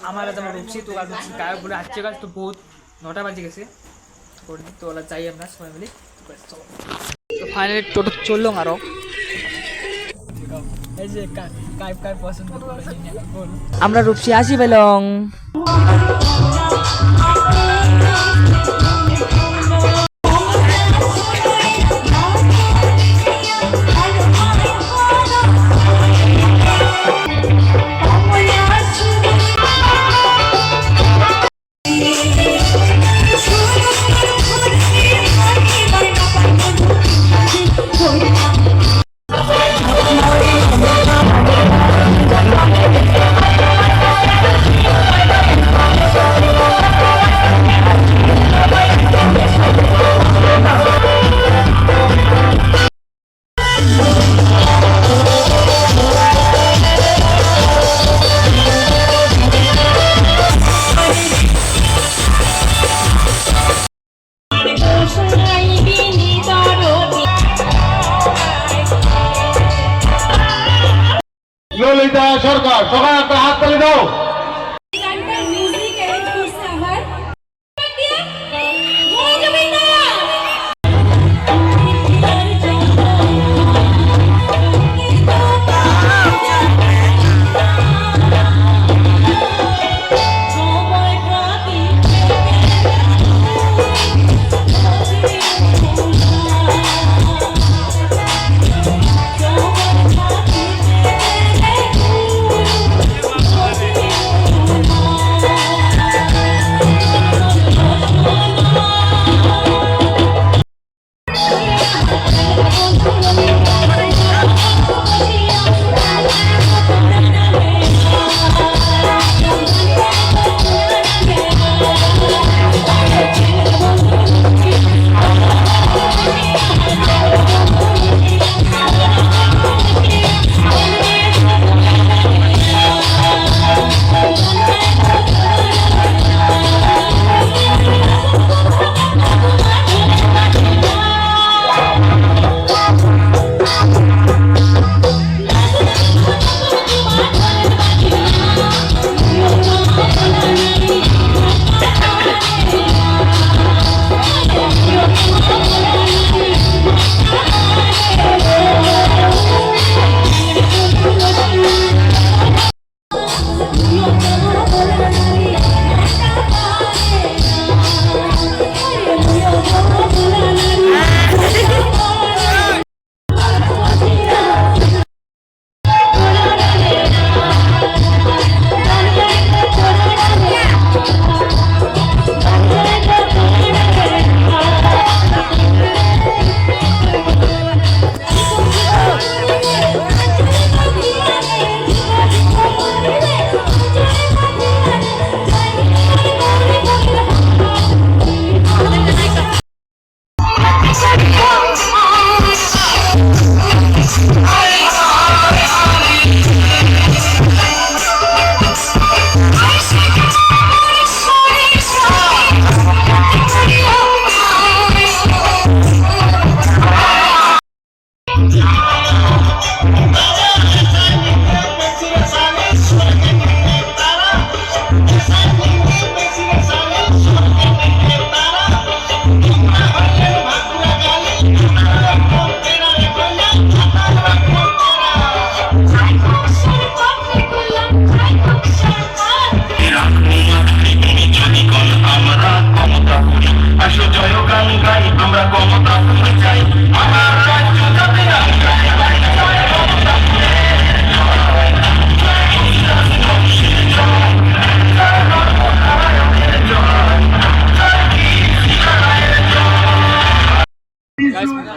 আমার যেমন রূপসী তো আর রূপসী গায়ক বলে আসছে গাছ তো বহুত 9টা বাজে গেছে তো ওরা যাই আমরা সবাই মিলে তো ফাইনালি টোটো চললাম আরো এই যে কার পছন্দ আমরা রূপসী আসি পেলং ললিতা সরকার সবাই একটা হাত তালি দাও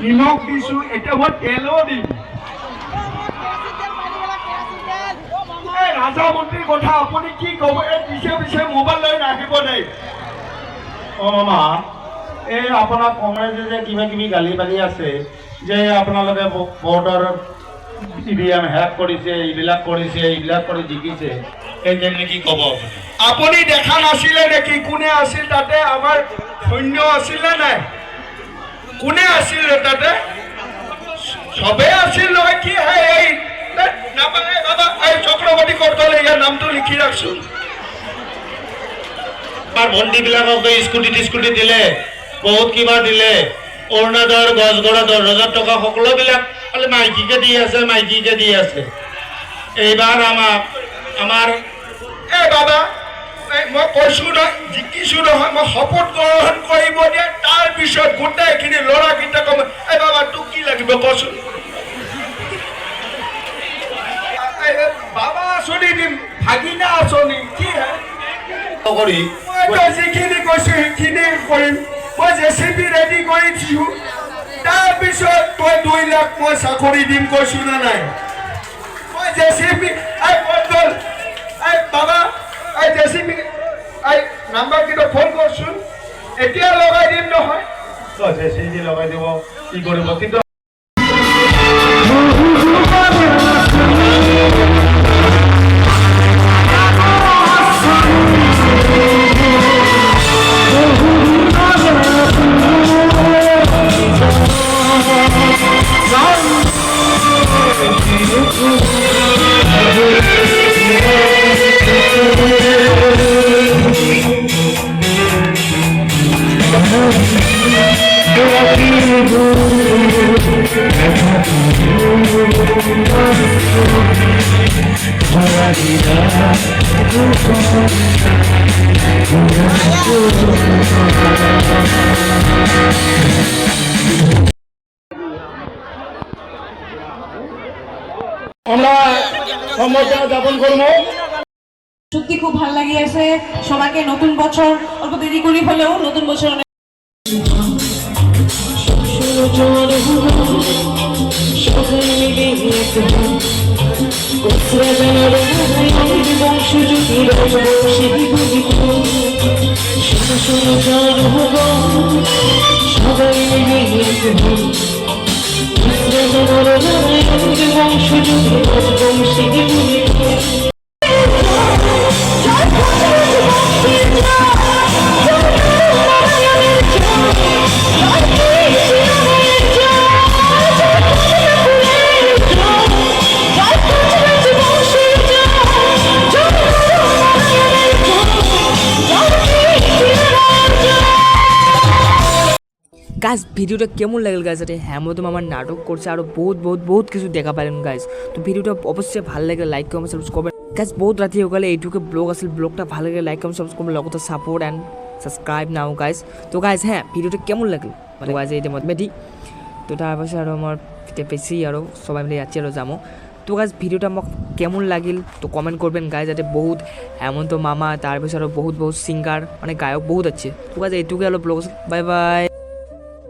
নিমখ দিছো এটা মই তেলো দিম ৰাজা মন্ত্ৰীৰ কথা আপুনি কি ক'ব এই পিছে পিছে মোবাইল লৈ নাহিব দেই অ মামা এই আপোনাৰ কংগ্ৰেছে যে কিবা কিবি গালি পালি আছে যে আপোনালোকে ভোটৰ ইভিএম হেক কৰিছে এইবিলাক কৰি জিকিছে এই যে কি ক'ব আপুনি দেখা নাছিলে নেকি কোনে আছিল তাতে আমাৰ সৈন্য আছিল নাই কোনে আছিল তাতে সবে আছিল নহয় কি এই নাপায় বাবা এই চক্ৰৱৰ্তী কৰতলে ইয়াৰ নামটো লিখি ৰাখছো আমাৰ ভণ্টিবিলাকক স্কুটি টিস্কুটি দিলে, বহুত কিবা দিলে, অৰুণোদয়ৰ গছগড়া 10,000 টকা সকলোবিলাক খালি মাইকীকে দি আছে, মাইকীকে দি আছে। এইবাৰ আমাৰ বাবা মই কৈছো নহয়, জিকিছো নহয়, মই শপত গ্ৰহণ কৰিব দিয়ে, তাৰপিছত গোটেইখিনি ল'ৰাকেইটাক বাবা তোক কি লাগিব কচোন। বাবা আঁচনি দিম, ভাগিনা আঁচনি কি কৰি মই যিখিনি কৈছো সেইখিনি কৰিম। মই জেচিবি ৰেডি কৰি দিছো, তাৰপিছত মই 2 লাখ মই চাকৰি দিম কৈছো না নাই। মই জেচিবি বাবা জেচিবি নাম্বাৰ কেইটা ফোন কৰচোন, এতিয়া লগাই দিম নহয়। জেচিবি লগাই দিব কি কৰিব, কিন্তু আমরা সমস্যা যাপন করবো। সত্যি খুব ভালো লাগি আছে সবাইকে নতুন বছর অল্প দেরি করি হলেও নতুন বছর অনেক গাইজ ভিডিওটা কেমন লাগল গাইজ, এটা হেমন্ত মামার নাটক করছে আর বহুত কিছু দেখা পাইলেন গাইজ। তো ভিডিওটা অবশ্যই ভালো লাগে, লাইক কমেন্ট সাবস্ক্রাইব করবেন গাইজ। বহুত রাতি হয়ে গেলে এইটুকু ব্লগ আসলে ব্লগটা ভালো লাগে, লাইক কমেন্ট সাবস্ক্রাইব করবেন, লগত support and subscribe now guys. তো গাইজ হ্যাঁ ভিডিওটা কেমন লাগলো মানে গাইজ এইটা মধ্যে তো তারপাশে আরও আমার বেশি আরও সবাই মিলে যাচ্ছি আরও যাবো। তো গাইজ ভিডিওটা আমাক কেমন লাগিল তো কমেন্ট করবেন গাইজ। যাতে বহুত হেমন্ত মামা তারপিছত আরও বহুত সিঙ্গার মানে গায়ক বহুত আছে। তো গাইজ এইটুকু হলো ব্লগ, বাই বাই।